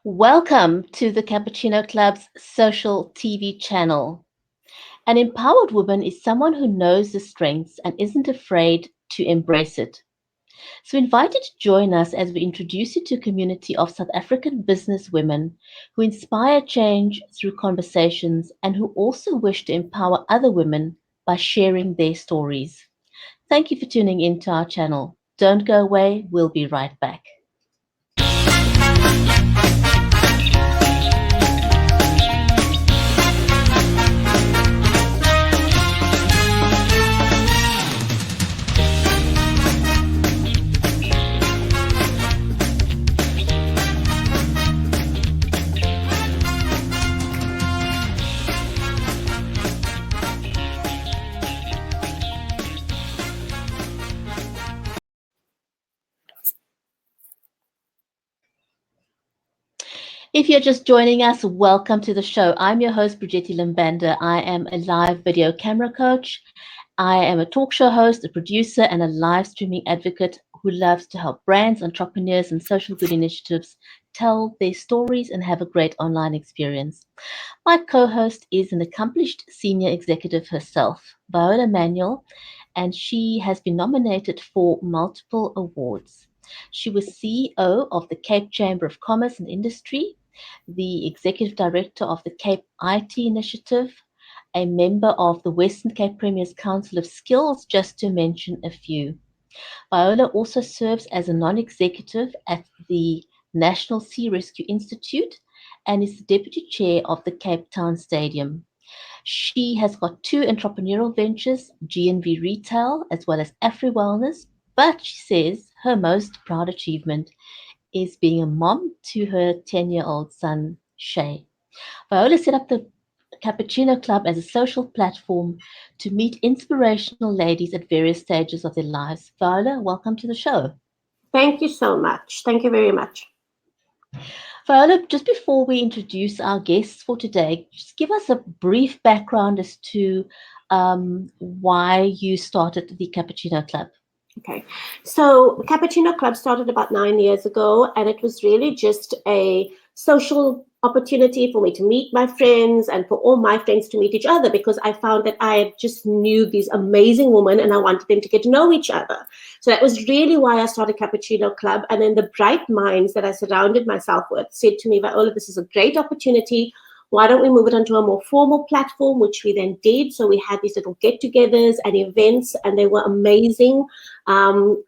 Welcome to the Cappuccino Club's social TV channel. An empowered woman is someone who knows the strengths and isn't afraid to embrace it. So, we invite you to join us as we introduce you to a community of South African business women who inspire change through conversations and who also wish to empower other women by sharing their stories. Thank you for tuning in to our channel. Don't go away, we'll be right back. If you're just joining us, welcome to the show. I'm your host, Brigitte Limbanda. I am a live video camera coach. I am a talk show host, a producer, and a live streaming advocate who loves to help brands, entrepreneurs, and social good initiatives tell their stories and have a great online experience. My co host is an accomplished senior executive herself, Viola Manuel, and she has been nominated for multiple awards. She was CEO of the Cape Chamber of Commerce and Industry, the Executive Director of the Cape IT Initiative, a member of the Western Cape Premier's Council of Skills, just to mention a few. Viola also serves as a non executive at the National Sea Rescue Institute and is the Deputy Chair of the Cape Town Stadium. She has got two entrepreneurial ventures, G&V Retail as well as Afri Wellness, but she says her most proud achievement is being a mom to her 10-year-old son, Shay. Viola set up the Cappuccino Club as a social platform to meet inspirational ladies at various stages of their lives. Viola, welcome to the show. Thank you so much. Thank you very much. Viola, just before we introduce our guests for today, just give us a brief background as to why you started the Cappuccino Club. Okay. So Cappuccino Club started about 9 years ago, and it was really just a social opportunity for me to meet my friends and for all my friends to meet each other, because I found that I just knew these amazing women and I wanted them to get to know each other. So that was really why I started Cappuccino Club. And then the bright minds that I surrounded myself with said to me, Viola, this is a great opportunity. Why don't we move it onto a more formal platform, which we then did. So we had these little get-togethers and events, and they were amazing.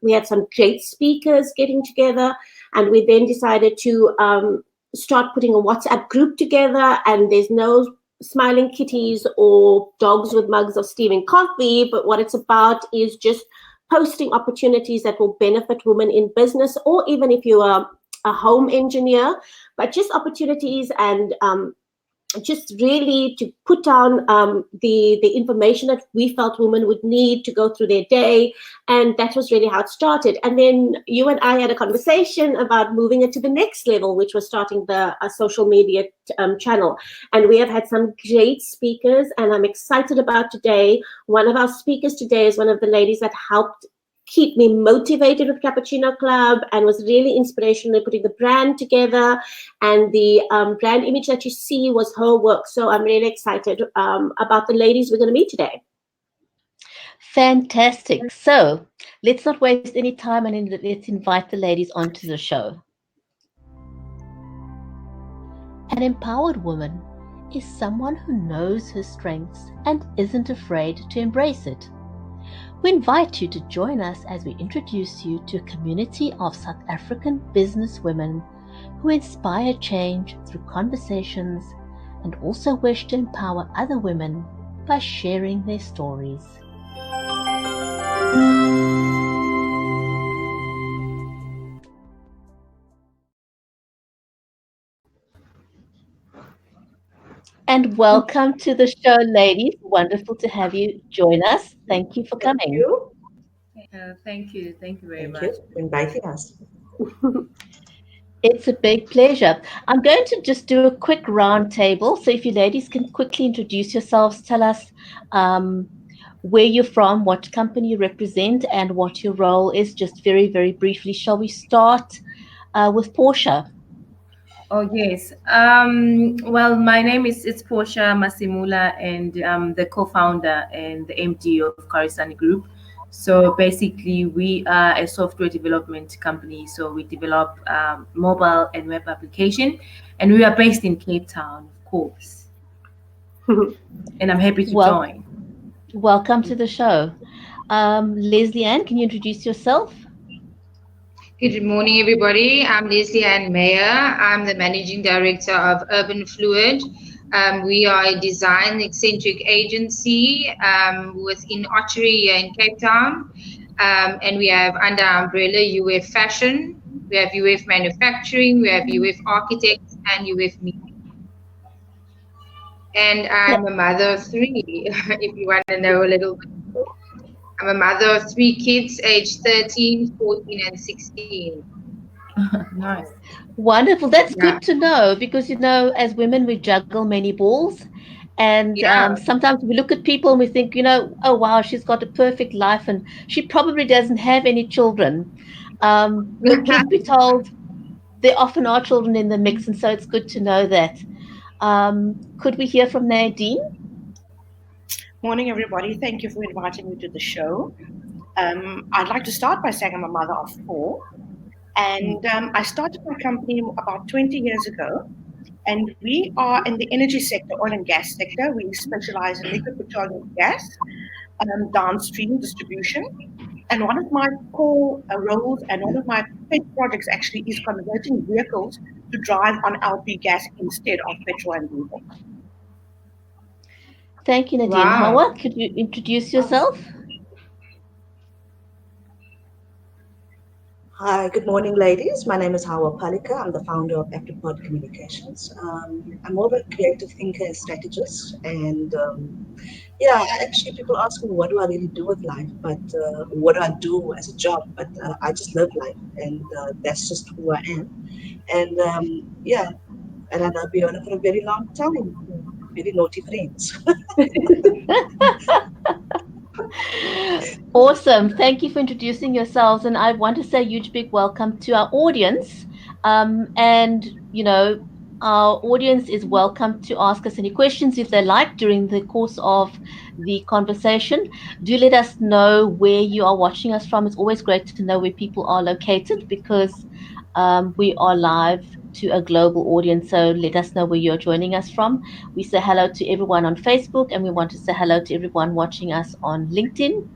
We had some great speakers getting together, and we then decided to start putting a WhatsApp group together. And there's no smiling kitties or dogs with mugs of steaming coffee, but what it's about is just posting opportunities that will benefit women in business, or even if you are a home engineer, but just opportunities and just really to put down the information that we felt women would need to go through their day. And that was really how it started. And then you and I had a conversation about moving it to the next level, which was starting the social media channel. And we have had some great speakers, and I'm excited about today. One of our speakers today is one of the ladies that helped keep me motivated with Cappuccino Club and was really inspirational in putting the brand together. And the brand image that you see was her work. So I'm really excited about the ladies we're going to meet today. Fantastic. So let's not waste any time and let's invite the ladies onto the show. An empowered woman is someone who knows her strengths and isn't afraid to embrace it. We invite you to join us as we introduce you to a community of South African businesswomen who inspire change through conversations and also wish to empower other women by sharing their stories. And welcome to the show, ladies. Wonderful to have you join us. Thank you for coming. Thank you. Thank you very much. Thank you for inviting us. It's a big pleasure. I'm going to just do a quick round table. So if you ladies can quickly introduce yourselves, tell us where you're from, what company you represent, and what your role is, just very, very briefly. Shall we start with Portia? Oh yes. Well, my name is it's Portia Masimula, and I'm the co-founder and the MD of Karisani Group. So basically, we are a software development company. So we develop mobile and web application, and we are based in Cape Town, of course. And I'm happy to Well, join. welcome to the show. Leslie Ann, can you introduce yourself? Good morning, everybody. I'm Leslie Ann Mayer. I'm the managing director of Urban Fluid. We are a design eccentric agency within Ottery here in Cape Town. And we have under our umbrella UF Fashion, we have UF Manufacturing, we have UF Architects, and UF Media. And I'm a mother of three, if you want to know a little bit. I'm a mother of three kids, aged 13, 14, and 16. Nice. Wonderful. That's Yeah. good to know because, as women, we juggle many balls. And Yeah. sometimes we look at people and we think, oh, wow, she's got a perfect life and she probably doesn't have any children. But truth be told, there often are children in the mix. And so it's good to know that. Could we hear from Nadine? Morning, everybody. Thank you for inviting me to the show. I'd like to start by saying I'm a mother of four, and I started my company about 20 years ago. And we are in the energy sector, oil and gas sector. We specialize in liquid petroleum gas, downstream distribution. And one of my core roles and one of my pet projects actually is converting vehicles to drive on LP gas instead of petrol and diesel. Thank you, Nadine. Wow. Hawa, could you introduce yourself? Hi, good morning, ladies. My name is Hawa Palika. I'm the founder of Apripod Communications. I'm more of a creative thinker and strategist. And yeah, actually, people ask me, what do I really do with life? But what do I do as a job? But I just live life, and that's just who I am. And yeah, and I'll be on it for a very long time. Very naughty friends. Awesome. Thank you for introducing yourselves. And I want to say a huge big welcome to our audience. And, our audience is welcome to ask us any questions if they like during the course of the conversation. Do let us know where you are watching us from. It's always great to know where people are located because we are live to a global audience. So let us know where you're joining us from. We say hello to everyone on Facebook and we want to say hello to everyone watching us on LinkedIn.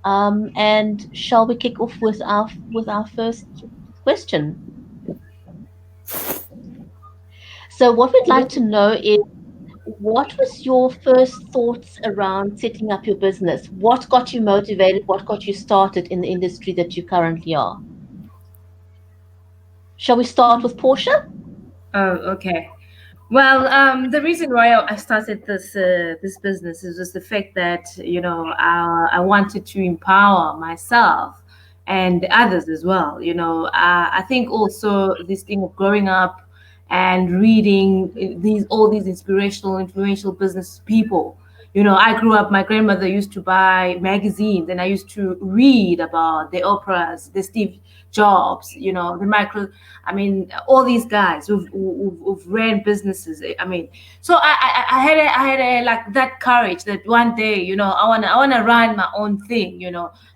And shall we kick off with our first question? So what we'd like to know is what was your first thoughts around setting up your business? What got you motivated? What got you started in the industry that you currently are? Shall we start with Portia? Oh, okay. Well, the reason why I started this business is just the fact that I wanted to empower myself and others as well. I think also this thing of growing up and reading all these inspirational, influential business people. I grew up. My grandmother used to buy magazines, and I used to read about the Oprahs, the Steve Jobs, the micro. I mean, all these guys who've ran businesses. I mean, so I had like that courage that one day, I wanna run my own thing,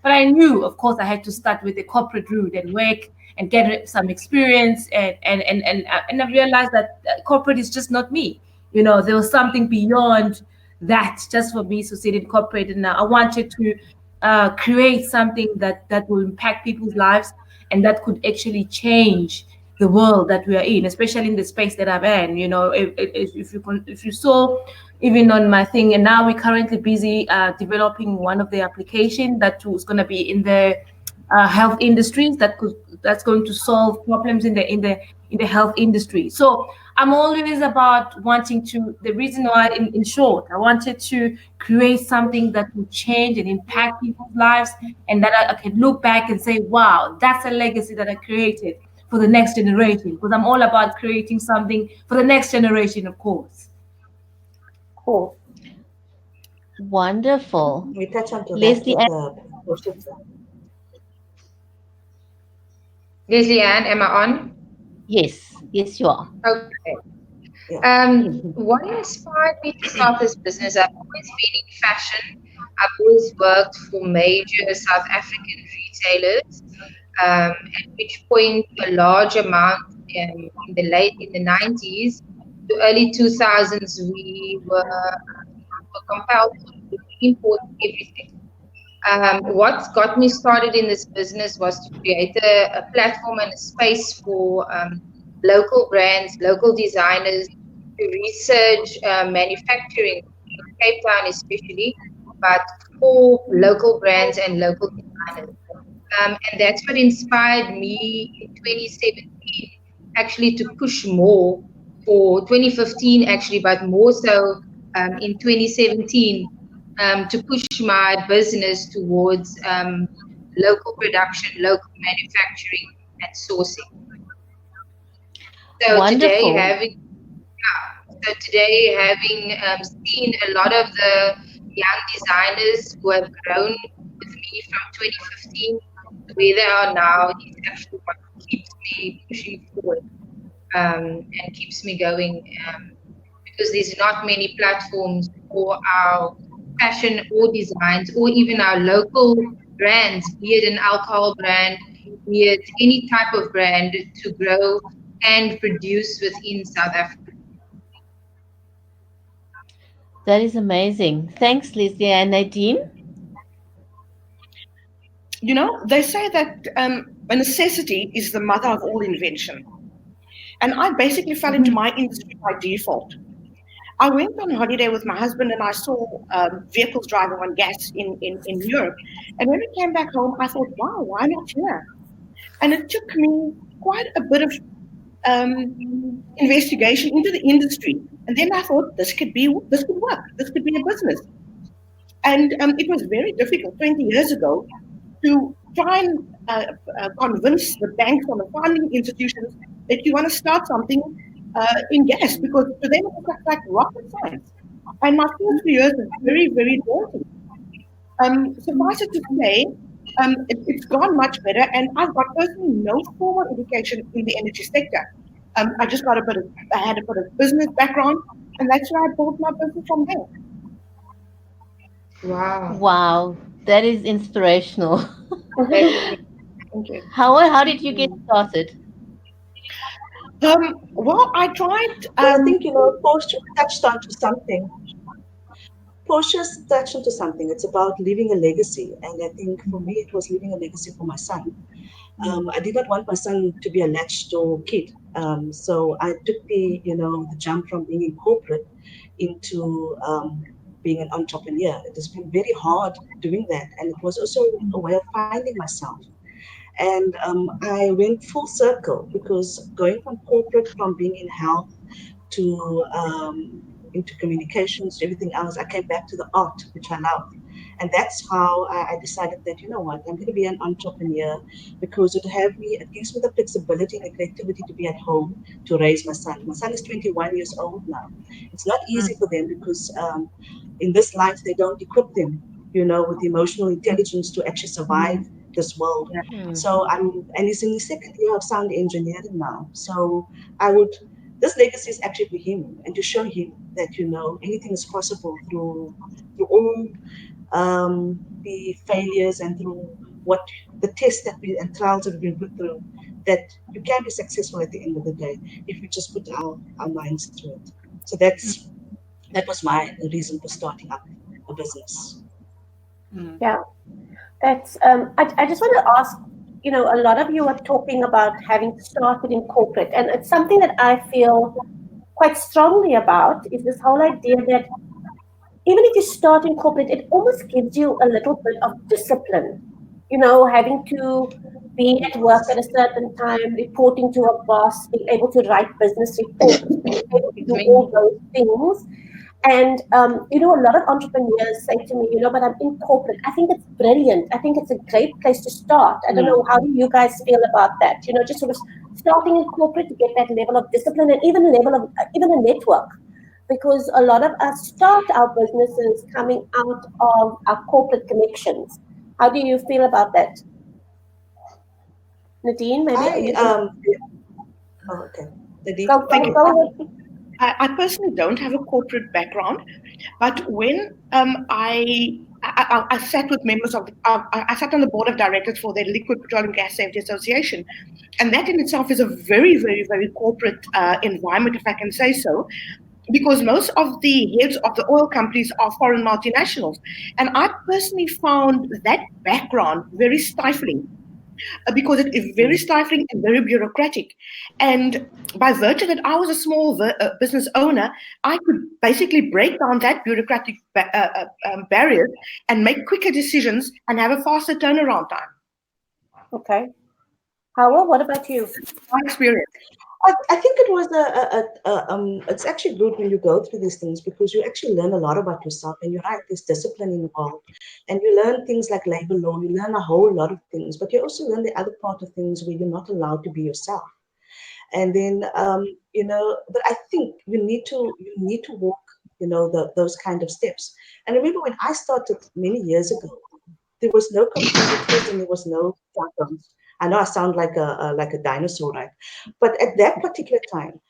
But I knew, of course, I had to start with the corporate route and work and get some experience, and I realized that corporate is just not me. There was something beyond that just for me to sit in corporate, and I wanted to create something that will impact people's lives and that could actually change the world that we are in, especially in the space that I'm in. If you saw even on my thing, and now we're currently busy developing one of the application that was going to be in the health industries that's going to solve problems in the health industry. So I'm always about wanting to. The reason why, in short, I wanted to create something that will change and impact people's lives, and that I can look back and say, "Wow, that's a legacy that I created for the next generation." Because I'm all about creating something for the next generation, of course. Cool. Wonderful. We touch on to that Leslie with Ann, the Leslie Ann, am I on? yes. Yes, you are. Okay. Yeah. What inspired me to start this business? I've always been in fashion. I've always worked for major South African retailers. At which point, a large amount in the 90s to early 2000s, we were compelled to import everything. What got me started in this business was to create a platform and a space for local brands, local designers to research manufacturing in Cape Town, especially, but for local brands and local designers. And that's what inspired me in 2017 actually to push more for 2015 actually, but more so in 2017 to push my business towards local production, local manufacturing, and sourcing. So today, Wonderful. having so today, having seen a lot of the young designers who have grown with me from 2015 to where they are now is actually what keeps me pushing forward and keeps me going because there's not many platforms for our fashion or designs or even our local brands, be it an alcohol brand, be it any type of brand, to grow and produce within South Africa. That is amazing. Thanks, Leslie and Nadine. They say that a necessity is the mother of all invention. And I basically fell into my industry by default. I went on holiday with my husband and I saw vehicles driving on gas in Europe. And when we came back home, I thought, wow, why not here? And it took me quite a bit of investigation into the industry. And then I thought, this could work. This could be a business. And it was very difficult 20 years ago to try and convince the banks or the funding institutions that you want to start something in gas because to them it was like rocket science. And my first few years was very, very daunting. Suffice it to say, it's gone much better, and I've got personally no formal education in the energy sector. I had a bit of business background, and that's where I built my business from there. Wow. Wow, that is inspirational. That Thank you. How did you get started? Well, I tried. Well, I think, Portia touched on to something. Portia's touched onto something. It's about leaving a legacy. And I think for me, it was leaving a legacy for my son. I did not want my son to be a latched door kid. So I took the jump from being in corporate into being an entrepreneur. It has been very hard doing that. And it was also a way of finding myself. And I went full circle because going from corporate, from being in health to into communications to everything else, I came back to the art, which I love. And that's how I decided that, you know what, I'm going to be an entrepreneur because it gives me the flexibility and the creativity to be at home to raise my son. My son is 21 years old now. It's not easy for them because in this life, they don't equip them, with emotional intelligence to actually survive this world. Hmm. So and he's in his second year of sound engineering now. So I would, this legacy is actually for him and to show him that, anything is possible through all the failures and through what the tests and trials that we've been put through, that you can be successful at the end of the day if we just put our minds through it. So that was my reason for starting up a business. Yeah, that's. I just want to ask. A lot of you are talking about having started in corporate, and it's something that I feel quite strongly about. Is this whole idea that even if you start in corporate, it almost gives you a little bit of discipline. Having to be at work at a certain time, reporting to a boss, being able to write business reports, being able to do all those things. And a lot of entrepreneurs say to me, but I'm in corporate. I think it's brilliant. I think it's a great place to start. I don't know, how do you guys feel about that? Just sort of starting in corporate to get that level of discipline and even a level of even a network. Because a lot of us start our businesses coming out of our corporate connections. How do you feel about that? Nadine, maybe are I you? oh, okay. Thank you. I personally don't have a corporate background, but when I sat with members of, I sat on the board of directors for the Liquid Petroleum Gas Safety Association, and that in itself is a very, very, very corporate environment, if I can say so, because most of the heads of the oil companies are foreign multinationals. And I personally found that background very stifling because it is very stifling and very bureaucratic. And by virtue that I was a small business owner, I could basically break down that bureaucratic barrier and make quicker decisions and have a faster turnaround time. Okay. Howard, what about you? My experience. I think it was it's actually good when you go through these things because you actually learn a lot about yourself, and you're right, there's discipline involved, and you learn things like labor law, you learn a whole lot of things, but you also learn the other part of things where you're not allowed to be yourself. And then but I think you need to walk, those kind of steps. And remember when I started many years ago, there was no computers and there was no cell phones. I know I sound like a dinosaur, right? But at that particular time,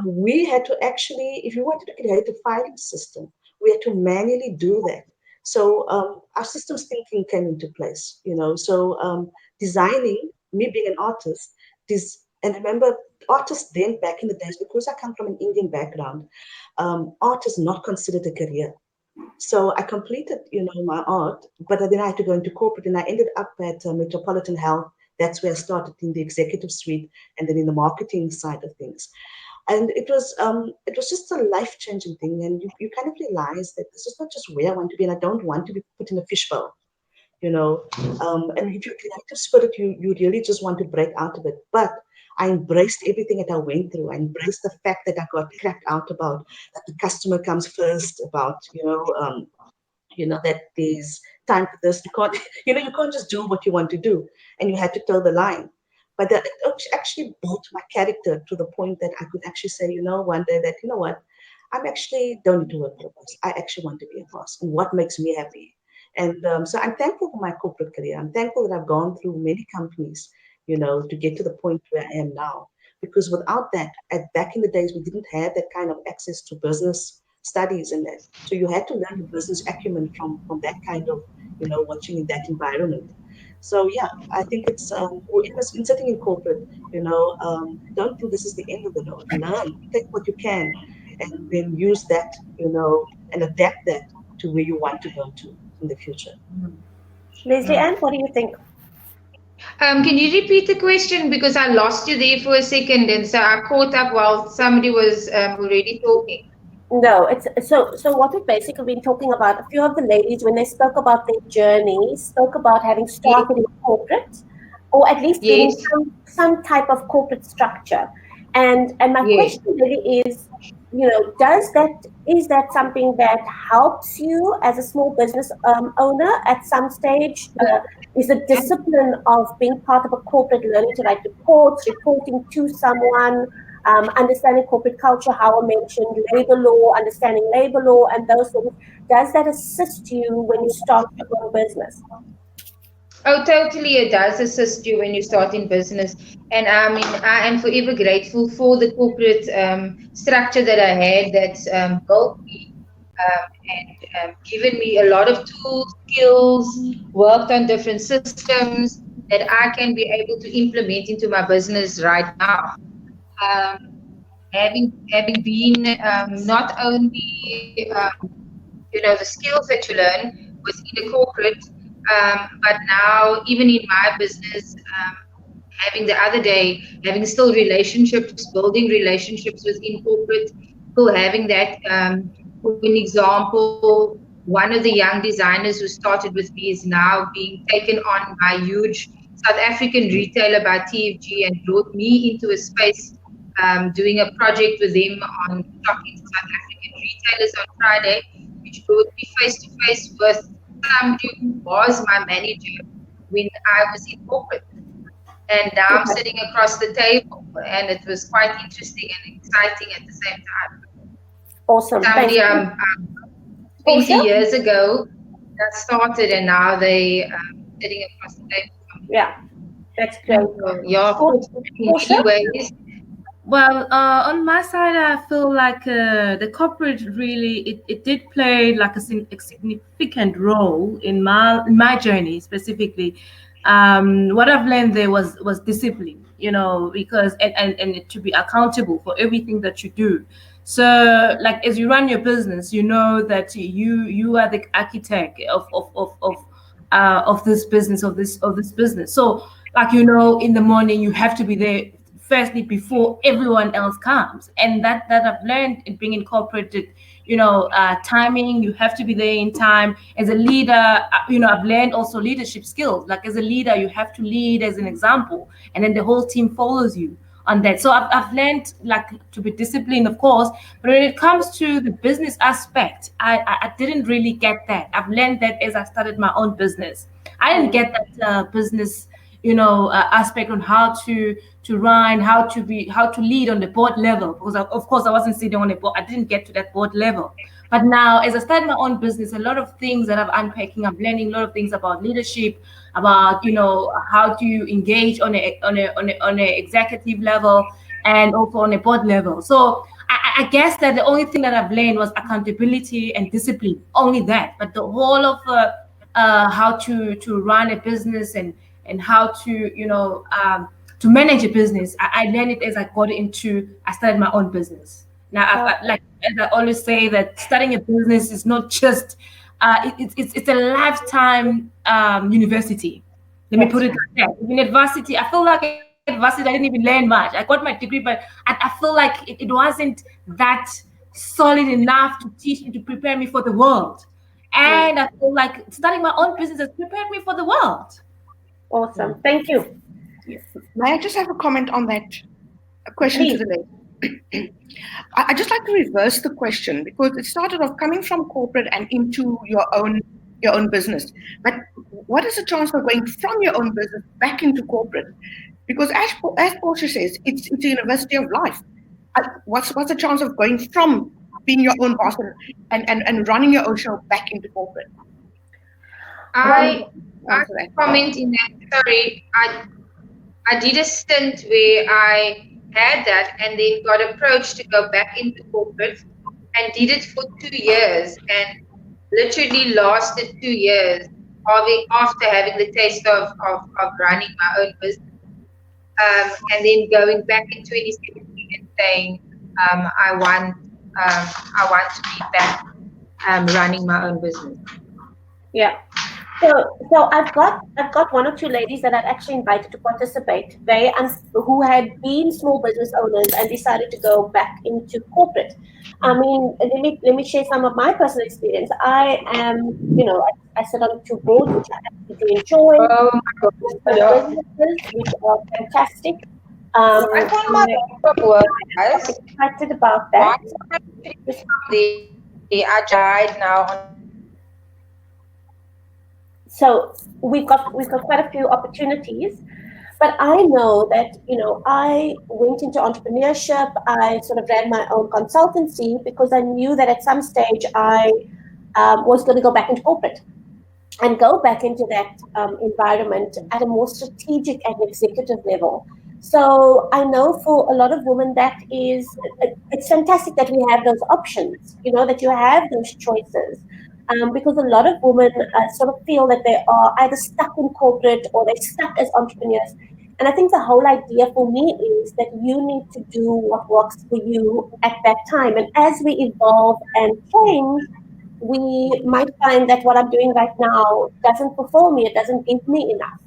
we had to actually, if you wanted to create a filing system, we had to manually do that. So our systems thinking came into place, So designing, me being an artist, and remember, artists then back in the days, because I come from an Indian background, art is not considered a career. So I completed, my art, but then I had to go into corporate, and I ended up at Metropolitan Health. That's where I started in the executive suite, and then in the marketing side of things. And it was just a life changing thing, and you kind of realize that this is not just where I want to be, and I don't want to be put in a fishbowl, you know. And if you're creative spirit, you really just want to break out of it. But I embraced everything that I went through. I embraced the fact that I got cracked out about that the customer comes first, about that there's time for this. You can't you can't just do what you want to do, and you had to toe the line. But that it actually built my character to the point that I could actually say, one day that, what, I'm actually don't need to work for a boss. I actually want to be a boss, and what makes me happy. And so I'm thankful for my corporate career. I'm thankful that I've gone through many companies, to get to the point where I am now. Because without that, back in the days, we didn't have that kind of access to business studies and that. So you had to learn the business acumen from that kind of, watching in that environment. So yeah, I think it's whoever's in sitting in corporate, don't think this is the end of the road. Learn, take what you can, and then use that, and adapt that to where you want to go to in the future. Leslie Ann, what do you think? Can you repeat the question because I lost you there for a second, and so I caught up while somebody was already talking. No, it's so what we've basically been talking about, a few of the ladies, when they spoke about their journey, spoke about having started in corporate, or at least getting Yes, some type of corporate structure. And my yes. question really is, is that something that helps you as a small business owner at some stage? Is the discipline of being part of a corporate, learning to write reports, reporting to someone, understanding corporate culture, how I mentioned labor law, understanding labor law, and those things. Does that assist you when you start your own business? Oh, totally. It does assist you when you start in business. And I mean, I am forever grateful for the corporate structure that I had that's built me and given me a lot of tools, skills, worked on different systems that I can be able to implement into my business right now. Um, having been not only the skills that you learn within a corporate, but now even in my business, having the other day, having still relationships, building relationships within corporate, still having that. For an example, one of the young designers who started with me is now being taken on by a huge South African retailer by TFG and brought me into a space doing a project with them on stocking South African retailers on Friday, which brought me face to face with somebody who was my manager when I was in corporate. And now I'm sitting across the table, and it was quite interesting and exciting at the same time. Awesome. Somebody Thanks. 20 years ago that started, and now they sitting across the table. Yeah, that's great. Yeah, in many ways. Well, on my side, I feel like the corporate really it did play like a significant role in my journey specifically. What I've learned there was discipline, because and to be accountable for everything that you do. So, like as you run your business, you know that you are the architect of this business of this business. So, like in the morning you have to be there firstly before everyone else comes, and that I've learned in being incorporated. Timing, you have to be there in time as a leader. I've learned also leadership skills. Like as a leader, you have to lead as an example, and then the whole team follows you on that. So I've learned like to be disciplined, of course, but when it comes to the business aspect, I didn't really get that. I've learned that as I started my own business. I didn't get that business aspect on how to run, how to lead on the board level, because of course I wasn't sitting on a board. I didn't get to that board level. But now, as I start my own business, a lot of things that I'm unpacking, I'm learning a lot of things about leadership, about how to engage on a executive level and also on a board level. So I guess that the only thing that I've learned was accountability and discipline, only that. But the whole of how to run a business and how to manage a business, I learned it as I started my own business. Now, like as I always say, that starting a business is not just it's a lifetime university. Let me put it like that. In university, I feel like at university I didn't even learn much. I got my degree, but I feel like it wasn't that solid enough to teach me, to prepare me for the world. And I feel like starting my own business has prepared me for the world. Awesome. Thank you. May I just have a comment on that question to the lady? I just like to reverse the question, because it started off coming from corporate and into your own business. But what is the chance of going from your own business back into corporate? Because as Portia says, it's a university of life. What's the chance of going from being your own boss and running your own show back into corporate? I comment in that. Sorry, I did a stint where I had that and then got approached to go back into corporate and did it for 2 years and literally lasted 2 years after having the taste of running my own business. And then going back in 2017 and saying, I want to be back running my own business. Yeah. So I've got one or two ladies that I've actually invited to participate. Who had been small business owners and decided to go back into corporate. I mean, let me share some of my personal experience. I am, I sit on 2 boards, which I actually enjoy. Oh my God. Businesses, which are fantastic. I found my laptop work, guys. I'm excited about that. I tried now. So we've got quite a few opportunities, but I know that I went into entrepreneurship. I sort of ran my own consultancy because I knew that at some stage I was going to go back into corporate and go back into that environment at a more strategic and executive level. So I know for a lot of women that it's fantastic that we have those options, that you have those choices. Because a lot of women sort of feel that they are either stuck in corporate or they're stuck as entrepreneurs. And I think the whole idea for me is that you need to do what works for you at that time. And as we evolve and change, we might find that what I'm doing right now doesn't fulfill me. It doesn't give me enough.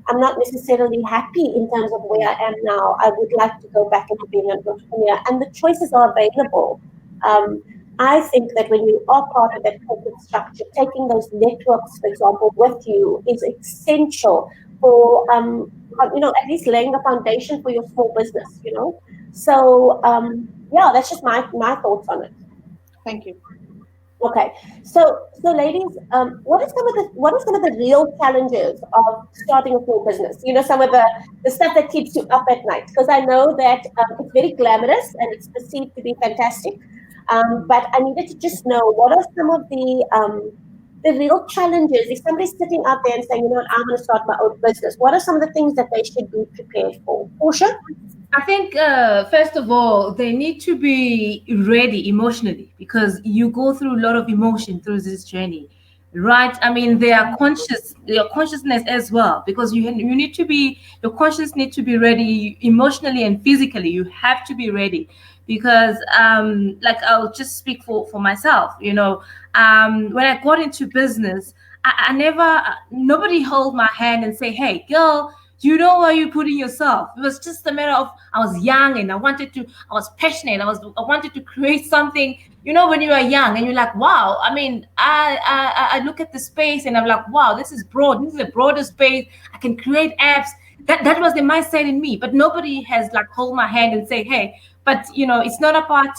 I'm not necessarily happy in terms of where I am now. I would like to go back into being an entrepreneur, and the choices are available. I think that when you are part of that corporate structure, taking those networks, for example, with you is essential for, at least laying the foundation for your small business, So, that's just my thoughts on it. Thank you. Okay, so ladies, what are some of the real challenges of starting a small business? Some of the stuff that keeps you up at night, because I know that it's very glamorous and it's perceived to be fantastic. But I needed to just know, what are some of the real challenges? If somebody's sitting out there and saying, I'm going to start my own business, what are some of the things that they should be prepared for? Portia? I think, first of all, they need to be ready emotionally because you go through a lot of emotion through this journey, right? I mean, they are conscious, their consciousness as well, because you need to be, your conscience need to be ready emotionally and physically. You have to be ready because, like, I'll just speak for myself. When I got into business, I never, nobody hold my hand and say, "Hey, girl, you know where you're putting yourself." It was just a matter of I was young and I was passionate. I wanted to create something. When you are young and you're like, wow. I mean, I look at the space and I'm like, wow, this is broad. This is a broader space. I can create apps. That was the mindset in me. But nobody has like hold my hand and say, hey. But it's not about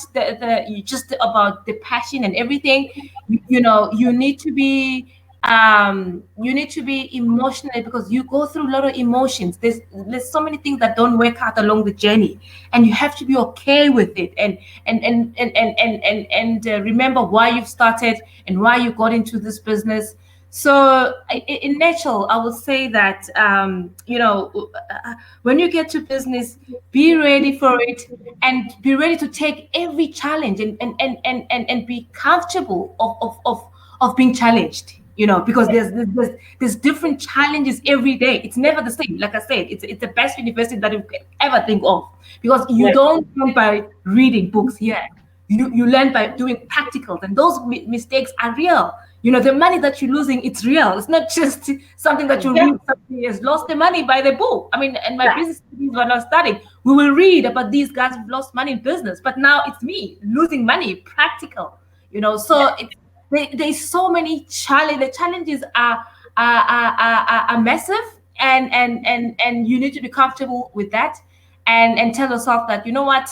just about the passion and everything. You need to be emotional because you go through a lot of emotions. There's so many things that don't work out along the journey, and you have to be okay with it and remember why you've started and why you got into this business. So in natural, I would say that when you get to business, be ready for it and be ready to take every challenge and be comfortable of being challenged, because there's different challenges every day. It's never the same. Like I said, it's the best university that you can ever think of, because you Right. don't learn by reading books here. You learn by doing practicals, and those mistakes are real. The money that you're losing, it's real. It's not just something that you Yeah. read. Somebody has lost the money by the book. I mean, and my Yeah. business studies when I was studying, we will read about these guys who've lost money in business, but now it's me losing money, practical. So there's so many challenges. The challenges are massive, and you need to be comfortable with that, and tell yourself that, you know what,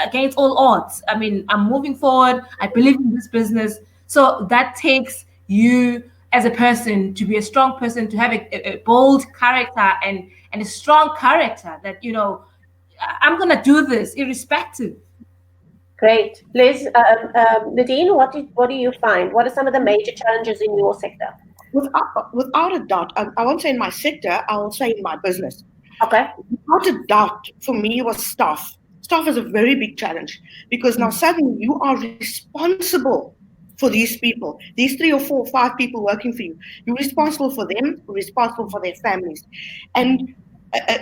against all odds, I mean, I'm moving forward. I believe in this business. So that takes you as a person to be a strong person, to have a bold character and a strong character that, I'm gonna do this irrespective. Great. Liz, Nadine, what do you find? What are some of the major challenges in your sector? Without a doubt, I won't say in my sector, I will say in my business. Okay. Without a doubt, for me, was staff. Staff is a very big challenge because now suddenly you are responsible for these people, these 3 or 4 or 5 people working for you. You're responsible for them, you're responsible for their families. And uh, uh,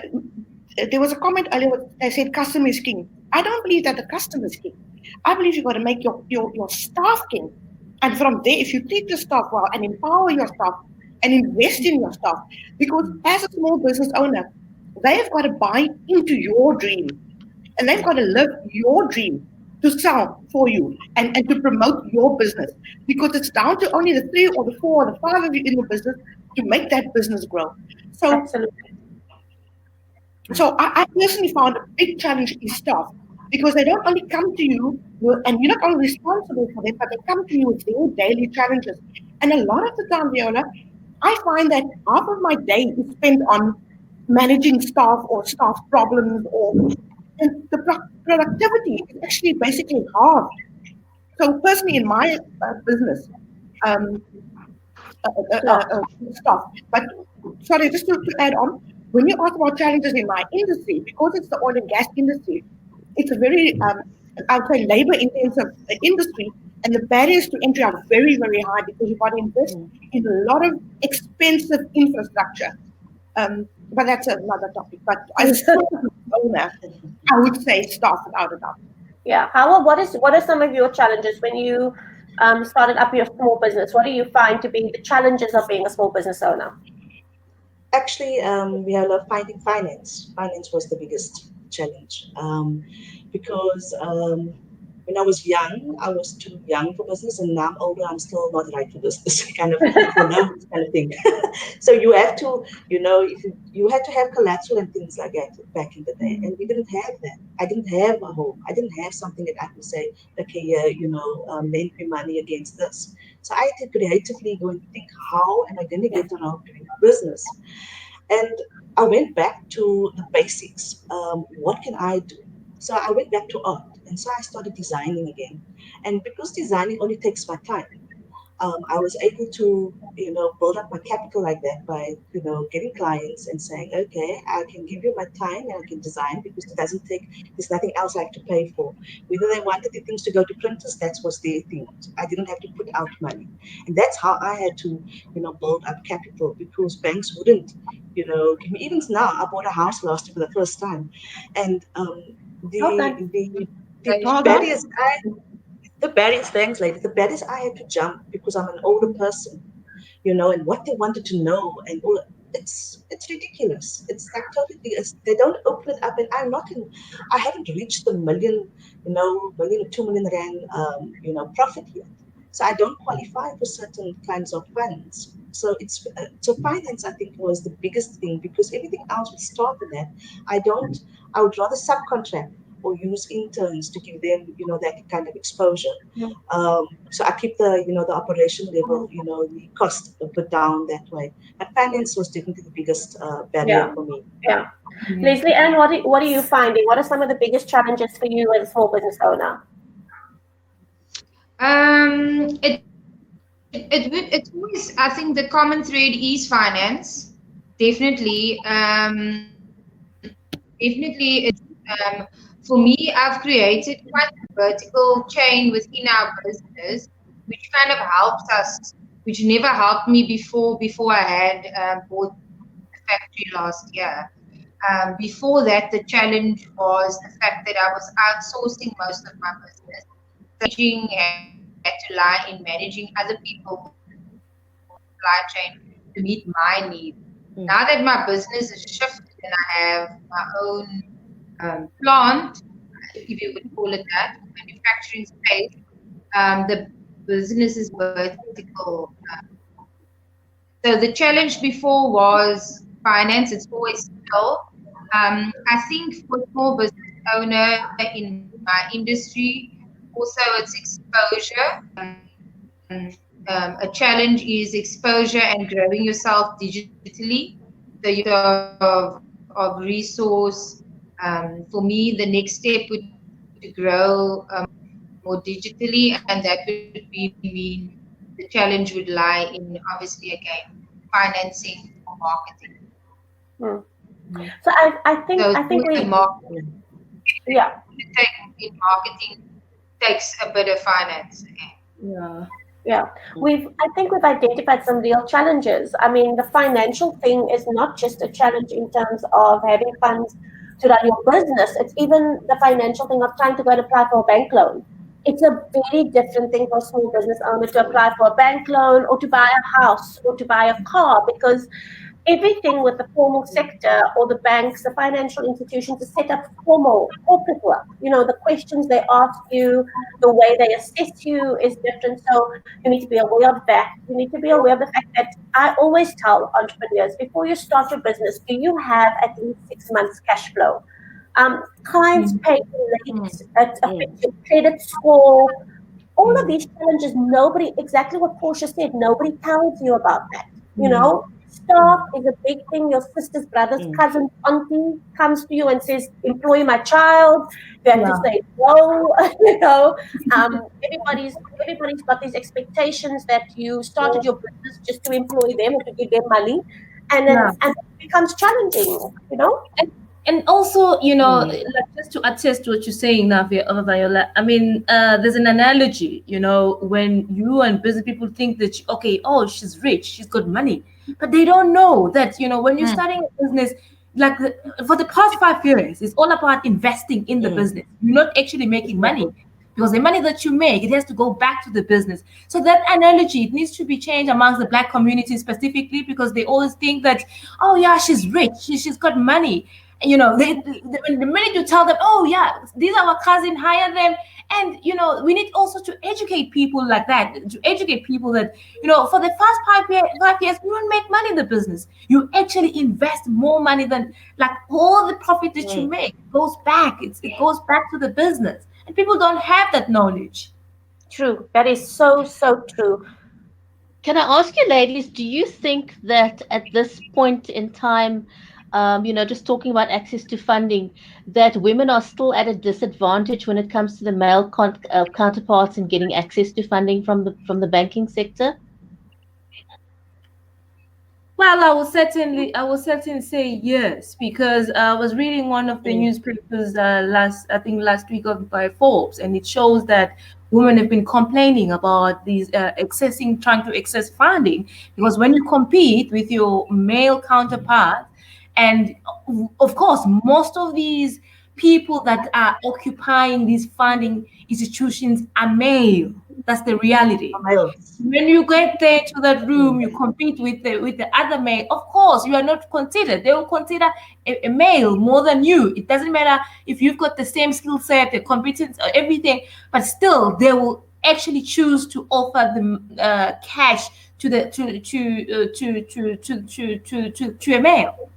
there was a comment earlier where they said customer is king. I don't believe that the customer is king. I believe you've got to make your staff king. And from there, if you treat your staff well and empower your staff and invest in your staff, because as a small business owner, they've got to buy into your dream and they've got to live your dream to sell for you and to promote your business, because it's down to only the 3 or the 4 or the 5 of you in the business to make that business grow. So Absolutely. I personally found a big challenge is staff, because they don't only come to you and you're not only responsible for them, but they come to you with their daily challenges. And a lot of the time, Viola, I find that half of my day is spent on managing staff or staff problems, and the productivity is actually basically halved. So personally, in my business, um, stuff. But sorry, just to add on, when you ask about challenges in my industry, because it's the oil and gas industry, it's a very, I would say, labor-intensive industry, and the barriers to entry are very, very high because you've got to invest in a lot of expensive infrastructure. But that's another topic. But as a small owner, I would say staff without a doubt. Yeah. Howard, what are some of your challenges when you started up your small business? What do you find to be the challenges of being a small business owner? Actually, we have finding finance. Finance was the biggest challenge because when I was young, I was too young for business, and now I'm older, I'm still not right for business, kind of, kind of thing. So you have to, if you had to have collateral and things like that back in the day, and we didn't have that. I didn't have a home. I didn't have something that I could say, okay, lend me money against this. So I had to creatively go and think, how am I going to get around doing business? And I went back to the basics. What can I do? So I went back to art. And so I started designing again. And because designing only takes my time, I was able to, build up my capital like that by, getting clients and saying, okay, I can give you my time and I can design because it doesn't take, there's nothing else I have to pay for. Whether they wanted the things to go to printers, that was their thing. I didn't have to put out money. And that's how I had to, build up capital because banks wouldn't, give me, even now, I bought a house last year for the first time. And Okay. the Hold barriers on. thanks, ladies, the barriers I had to jump because I'm an older person, and what they wanted to know and all. It's ridiculous. It's like totally. They don't open it up, and I'm not in. I haven't reached the million, million or 2 million rand, profit yet. So I don't qualify for certain kinds of funds. So finance, I think, was the biggest thing because everything else would start with that. I don't. I would rather subcontract or use interns to give them, that kind of exposure. So I keep the operation level, the cost a bit down that way. But finance was definitely the biggest barrier Yeah. for me. Yeah. Leslie Ann, what are you finding? What are some of the biggest challenges for you as a small business owner? It's always, I think the common thread is finance. Definitely. Definitely for me, I've created quite a vertical chain within our business, which kind of helps us, which never helped me before I had bought the factory last year. Before that, the challenge was the fact that I was outsourcing most of my business. Managing had to lie in managing other people's supply chain to meet my needs. Now that my business is shifted and I have my own plant, if you would call it that, manufacturing space, the business is vertical. So the challenge before was finance. It's always still. I think for a small business owner in my industry, also it's exposure. A challenge is exposure and growing yourself digitally. So you need a certain amount of resource. For me, the next step would be to grow more digitally, and that would be mean the challenge would lie in obviously again financing or marketing. Hmm. Mm. So I So it's think always I the think we marketing. yeah. To take in marketing takes a bit of finance again. Yeah. Yeah, I think we've identified some real challenges. I mean, the financial thing is not just a challenge in terms of having funds to run your business. It's even the financial thing of trying to go and apply for a bank loan. It's a very different thing for a small business owner to apply for a bank loan or to buy a house or to buy a car because everything with the formal sector or the banks, the financial institutions is set up formal corporate work. You know, the questions they ask you, the way they assess you is different. So you need to be aware of that. You need to be aware of the fact that I always tell entrepreneurs before you start your business, do you have at least 6 months cash flow? Clients Mm. pay you late, it affects your credit score. All of these challenges, nobody, exactly what Portia said, nobody tells you about that. You Mm. know, staff is a big thing. Your sister's brother's Mm, cousin, auntie comes to you and says, employ my child. You have to Yeah. say no. you know, everybody's got these expectations that you started your business just to employ them or to give them money, Yeah. and it becomes challenging. You know. and and also, mm, like just to attest to what you're saying now, Viola, I mean, there's an analogy, when you and busy people think that, okay, oh, she's rich, she's got money, but they don't know that, when you're starting a business, like for the past 5 years, it's all about investing in the mm, business. You're not actually making Yeah. money because the money that you make, it has to go back to the business. So that analogy, it needs to be changed amongst the black community specifically, because they always think that, oh yeah, she's rich, she's got money. The minute you tell them, oh yeah, these are our cousin, hire them. And we need also to educate people like that, to educate people that, for the first 5 years, you don't make money in the business. You actually invest more money than, like, all the profit that you mm. make goes back. It goes back to the business, and people don't have that knowledge. True. That is so, so true. Can I ask you, ladies, do you think that at this point in time, just talking about access to funding, that women are still at a disadvantage when it comes to the male counterparts in getting access to funding from the banking sector? Well, I will certainly say yes, because I was reading one of the newspapers I think last week by Forbes, and it shows that women have been complaining about these trying to access funding, because when you compete with your male counterpart, and of course, most of these people that are occupying these funding institutions are male. That's the reality. Males. When you get there to that room, you compete with the other male. Of course, you are not considered. They will consider a male more than you. It doesn't matter if you've got the same skill set, the competence, everything, but still they will actually choose to offer the cash to the to a male.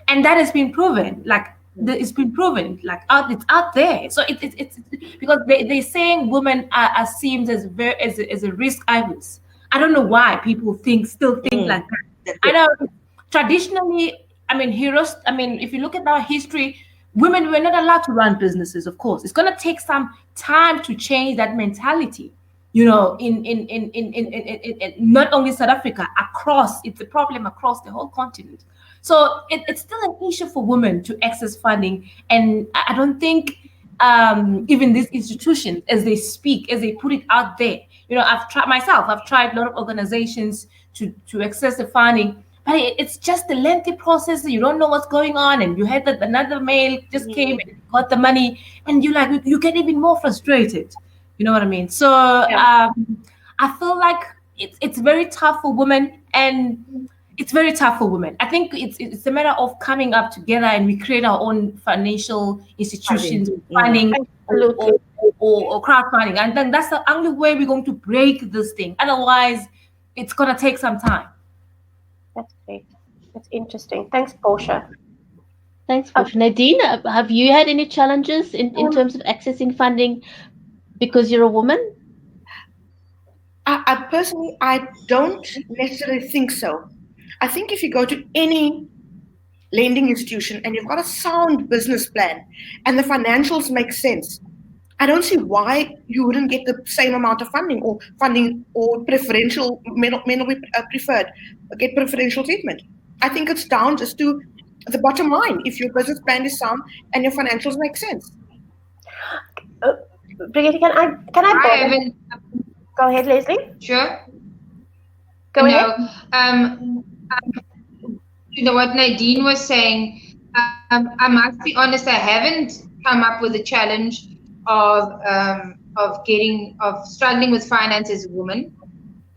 And that has been proven. Like it's been proven, like it's out there. So it's because they're saying women are seen as very as a risk averse. I don't know why people still think like that. That's I it. know traditionally, I mean, heroes, I mean, if you look at our history, women were not allowed to run businesses, of course. It's going to take some time to change that mentality. In not only South Africa, it's a problem across the whole continent. So it's still an issue for women to access funding. And I don't think even these institutions, as they speak, as they put it out there, I've tried a lot of organizations to access the funding, but it's just a lengthy process. You don't know what's going on, and you had that another mail just came and got the money, and you get even more frustrated. You know what I mean? So I feel like it's very tough for women, and it's very tough for women. I think it's a matter of coming up together, and we create our own financial institutions, funding, or crowdfunding, and then that's the only way we're going to break this thing. Otherwise, it's gonna take some time. That's great. That's interesting. Thanks, Portia. Thanks, Portia. Nadine, have you had any challenges in terms of accessing funding because you're a woman? I personally, I don't necessarily think so. I think if you go to any lending institution and you've got a sound business plan and the financials make sense, I don't see why you wouldn't get the same amount of funding or preferential, may not be preferred, get preferential treatment. I think it's down just to the bottom line. If your business plan is sound and your financials make sense. Brigitte, can I haven't. Go ahead, Leslie. Sure. Go ahead. You know what Nadine was saying. I must be honest. I haven't come up with a challenge of struggling with finance as a woman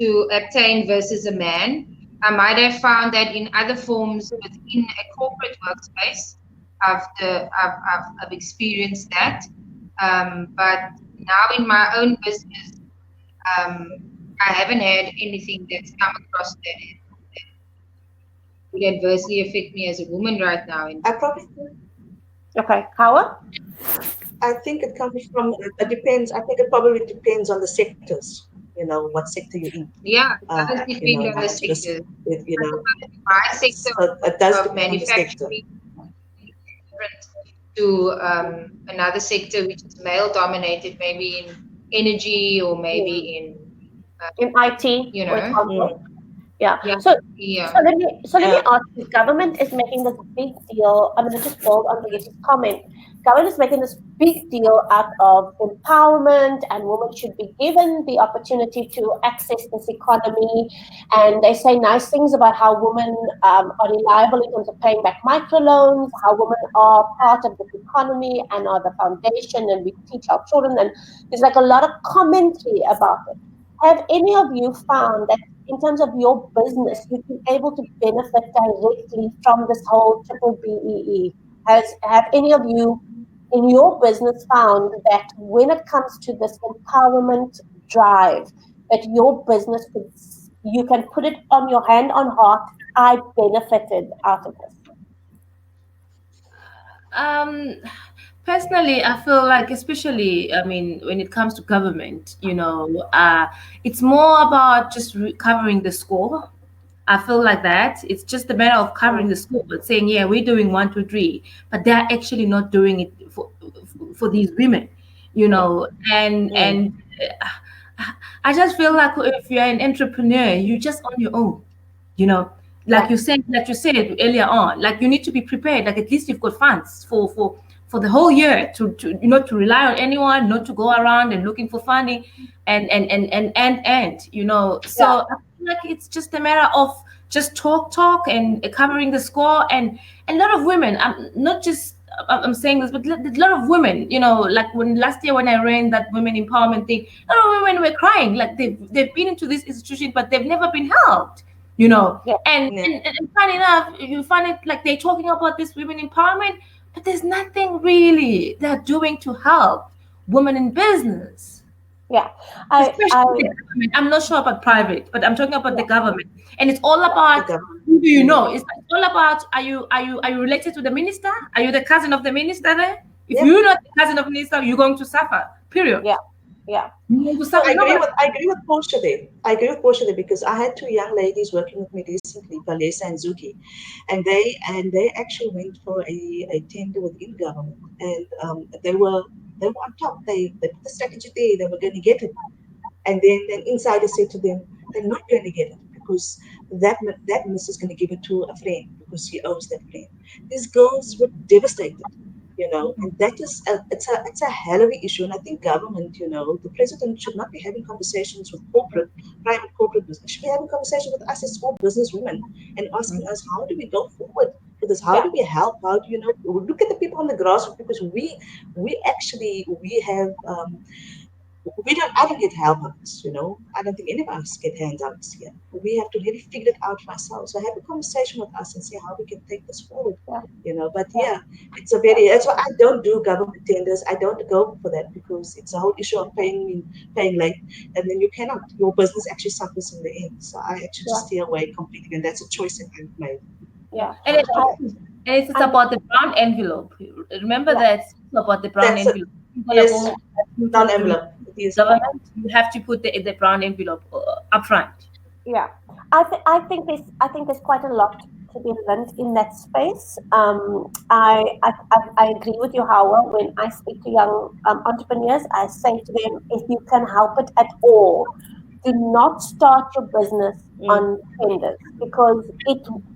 to obtain versus a man. I might have found that in other forms within a corporate workspace. I've experienced that, but now in my own business, I haven't had anything that's come across that would adversely affect me as a woman right now. I probably Okay, Hawa? I think it comes from, it depends. I think it probably depends on the sectors, what sector you're in. Yeah, it does depend on the sector. My sector it does of depend on the sector. manufacturing is different to another sector which is male dominated, maybe in energy or maybe in IT, for example. Yeah. Yeah. So Yeah. let me ask you, government is making this big deal. I'm going to just build on Brigitte's comment. Government is making this big deal out of empowerment, and women should be given the opportunity to access this economy. And they say nice things about how women are reliable in terms of paying back microloans, how women are part of this economy and are the foundation, and we teach our children. And there's like a lot of commentary about it. Have any of you found that in terms of your business, you've been able to benefit directly from this whole triple BEE? Have any of you in your business found that when it comes to this empowerment drive, that your business you can put it on your hand on heart, I benefited out of this? Personally, I feel like, especially, I mean, when it comes to government, it's more about just covering the score. I feel like that. It's just a matter of covering the scope, but saying, yeah, we're doing 1, 2, 3, but they're actually not doing it for these women, and I just feel like if you're an entrepreneur, you're just on your own, you know, like you said earlier on, like you need to be prepared. Like at least you've got funds for the whole year to to rely on anyone, not to go around and looking for funding, and so I feel like it's just a matter of just talk and covering the score, and a lot of women. I'm not just I'm saying this, but a lot of women, like when last year when I ran that women empowerment thing, a lot of women were crying, like they've been into this institution, but they've never been helped, and, Yeah. and funny enough, you find it like they're talking about this women empowerment, but there's nothing really they're doing to help women in business. Yeah, Especially the government. I'm not sure about private, but I'm talking about the government, and it's all about The who do you government. know. It's all about are you related to the minister? Are you the cousin of the minister there? If Yeah. you're not the cousin of the minister, you're going to suffer. Period. yeah, You're going to No, suffer. Nobody. I agree with Portia there. I agree with Portia there because I had two young ladies working with me recently, Valesa and Zuki, and they actually went for a tender within government, and they were on top. They put the strategy there. They were going to get it, and then an insider said to them, they're not going to get it because that miss is going to give it to a friend because he owes that friend. These girls were devastated, and that is it's a hell of an issue. And I think government, the president should not be having conversations with private corporate business. Should be having conversations with us as small business women and asking us how do we go forward with this? How do we help? How do look at the people on the grassroots because we have I don't get help. I don't think any of us get handouts here. We have to really figure it out for ourselves. So have a conversation with us and see how we can take this forward. But yeah, that's why I don't do government tenders. I don't go for that because it's a whole issue of paying late, and then your business actually suffers in the end. So I actually just stay away completely, and that's a choice that I've made. And it's about the brown envelope. Remember that it's about the brown That's it. envelope. You're gonna Yes, go to non-envelope. It is. government. You have to put the brown envelope up front. yeah. I think there's quite a lot to be learned in that space. I agree with you, Howard. When I speak to young entrepreneurs, I say to them, if you can help it at all, do not start your business on tenders because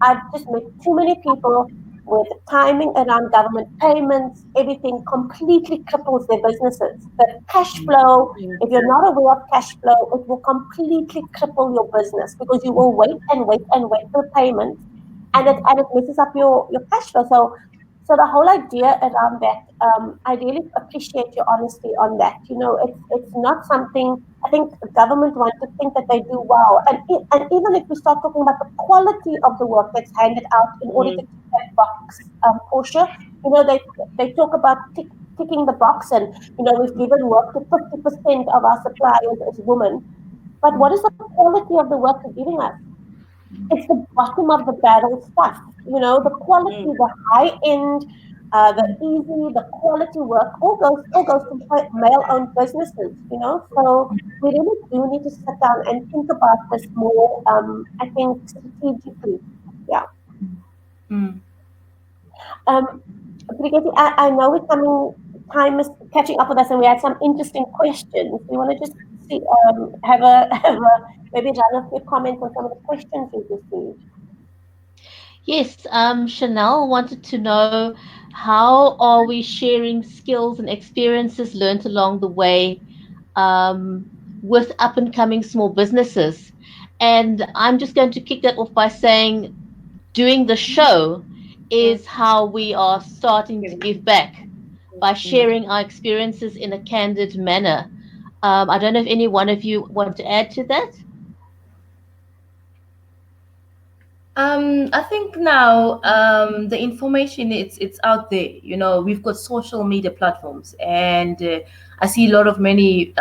I've just met too many people with timing around government payments, everything completely cripples their businesses. The cash flow, if you're not aware of cash flow, it will completely cripple your business because you will wait and wait and wait for payments, and it messes up your cash flow. So the whole idea around that, I really appreciate your honesty on that. It's not something I think the government want to think that they do well, and even if we start talking about the quality of the work that's handed out in order to tick that box, Portia, they talk about ticking the box, and we've given work to 50% of our suppliers as women, but what is the quality of the work they're giving us? It's the bottom of the barrel stuff. The quality, the high end, the easy, the quality work all goes to male-owned businesses. So we really do need to sit down and think about this more. I think strategically. Yeah. Mm. Brigitte, I know we're coming. Time is catching up with us, and we had some interesting questions. We want to just see, have a maybe run a few comments on some of the questions we've received. Yes, Chanel wanted to know how are we sharing skills and experiences learned along the way with up and coming small businesses. And I'm just going to kick that off by saying doing the show is how we are starting to give back by sharing our experiences in a candid manner. I don't know if any one of you want to add to that. I think now the information it's out there. We've got social media platforms, and I see a lot of many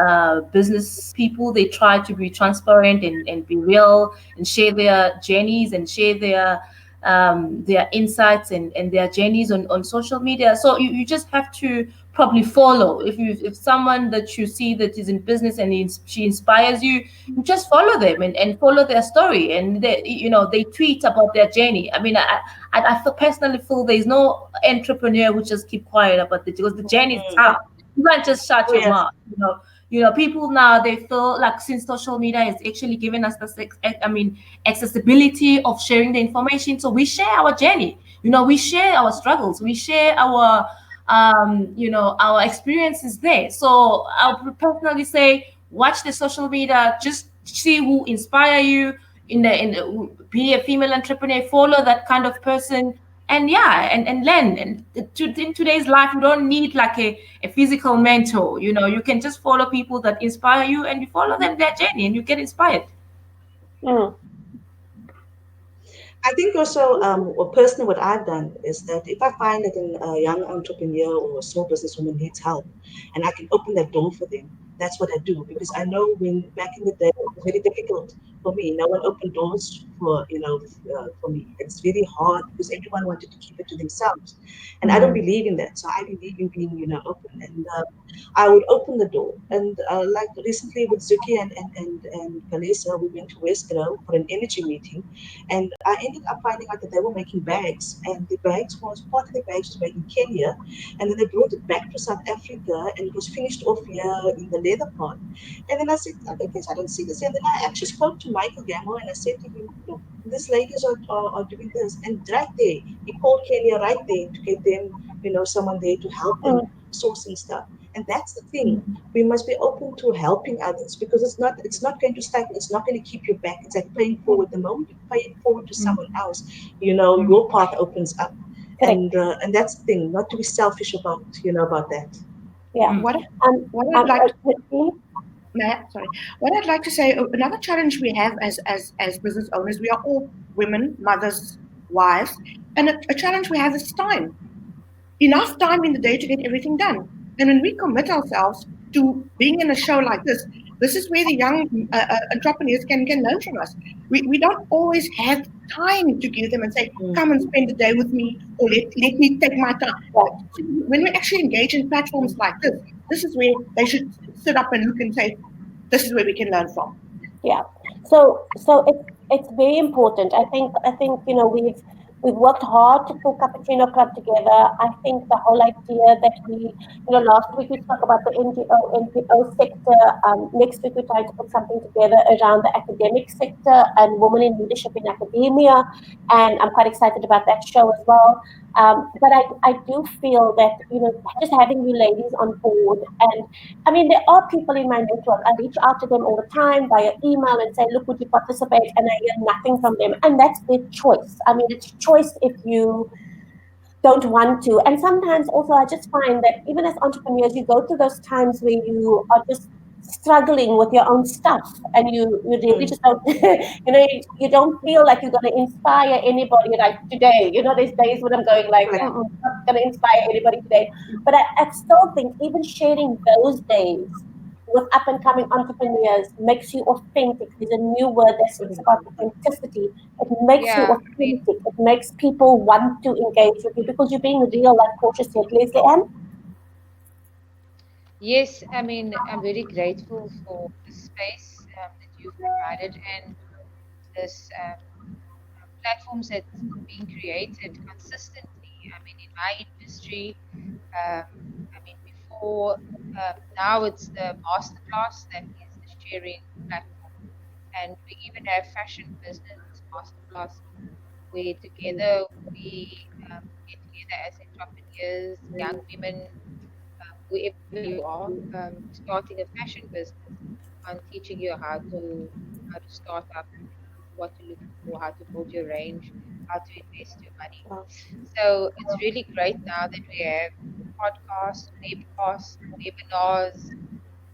business people. They try to be transparent and be real and share their journeys and share their insights and their journeys on social media. So you just have to probably follow. If someone that you see that is in business and she inspires you, you just follow them and follow their story. And they tweet about their journey. I mean, I personally feel there is no entrepreneur who just keep quiet about it, because the journey is Mm. tough. You can't just shut Oh your yes. mouth. People now, they feel like, since social media has actually given us this, accessibility of sharing the information. So we share our journey. We share our struggles. We share our experiences there. So I would personally say, watch the social media. Just see who inspire you be a female entrepreneur. Follow that kind of person, and yeah, and learn. And in today's life, you don't need like a physical mentor. You can just follow people that inspire you, and you follow them, their journey, and you get inspired. Mm. I think also, or personally, what I've done is that if I find that a young entrepreneur or a small businesswoman needs help, and I can open that door for them, that's what I do. Because I know when back in the day it was very difficult for me. No one opened doors for me. It's very hard because everyone wanted to keep it to themselves, and I don't Mm. believe in that. So I believe in being open, and I would open the door. And like recently with Zuki and Kalisa, we went to West Grove for an energy meeting, and I ended up finding out that they were making bags, and the bags was part of the bags was made in Kenya, and then they brought it back to South Africa, and it was finished off here in the leather part. And then I said, okay, guys, I don't see this. And then I actually spoke to Michael Gamble, and I said to him, look, these ladies are doing this. And right there, he called Kenya right there to get them, someone there to help them Mm. sourcing stuff. And that's the thing. We must be open to helping others, because it's not going to stagnate. It's not going to keep you back. It's like paying forward. The moment you pay it forward to someone else, your path opens up. Correct. And that's the thing. Not to be selfish about that. Yeah. Mm. What Um, what I'd um, like to Christine? sorry. What I'd like to say, another challenge we have as business owners, we are all women, mothers, wives, and a challenge we have is time. Enough time in the day to get everything done. And when we commit ourselves to being in a show like this is where the young entrepreneurs can learn from us. We don't always have time to give them and say, Mm. come and spend the day with me, or let me take my time. Yeah. When we actually engage in platforms like this is where they should sit up and look and say, this is where we can learn from. Yeah. So it's very important. I think we've worked hard to pull Cappuccino Club together. I think the whole idea that last week we spoke about the NGO sector. Next week we're trying to put something together around the academic sector and women in leadership in academia, and I'm quite excited about that show as well. But I do feel that just having you ladies on board, and I mean, there are people in my network. I reach out to them all the time via email and say, look, would you participate? And I hear nothing from them. And that's their choice. I mean, it's choice if you don't want to. And sometimes also, I just find that even as entrepreneurs, you go through those times where you are just struggling with your own stuff and you really Mm. just don't you don't feel like you're going to inspire anybody like today. There's days when I'm going like, Correct. I'm not going to inspire anybody today. But I still think even sharing those days with up and coming entrepreneurs makes you authentic. There's a new word that speaks about authenticity. It makes you Yeah, I mean, authentic. It makes people want to engage with you because you're being real, like Portia said. Leslie Ann? yes, I mean, I'm very grateful for the space that you've provided and this platforms that being created consistently. I mean, in my industry, I mean, before now it's the masterclass that is the sharing platform, and we even have fashion business masterclass where together we get together as entrepreneurs, young women, wherever you are, starting a fashion business, on teaching you how to start up, what to look for, how to build your range, how to invest your money. So it's really great now that we have podcasts, webcasts, webinars.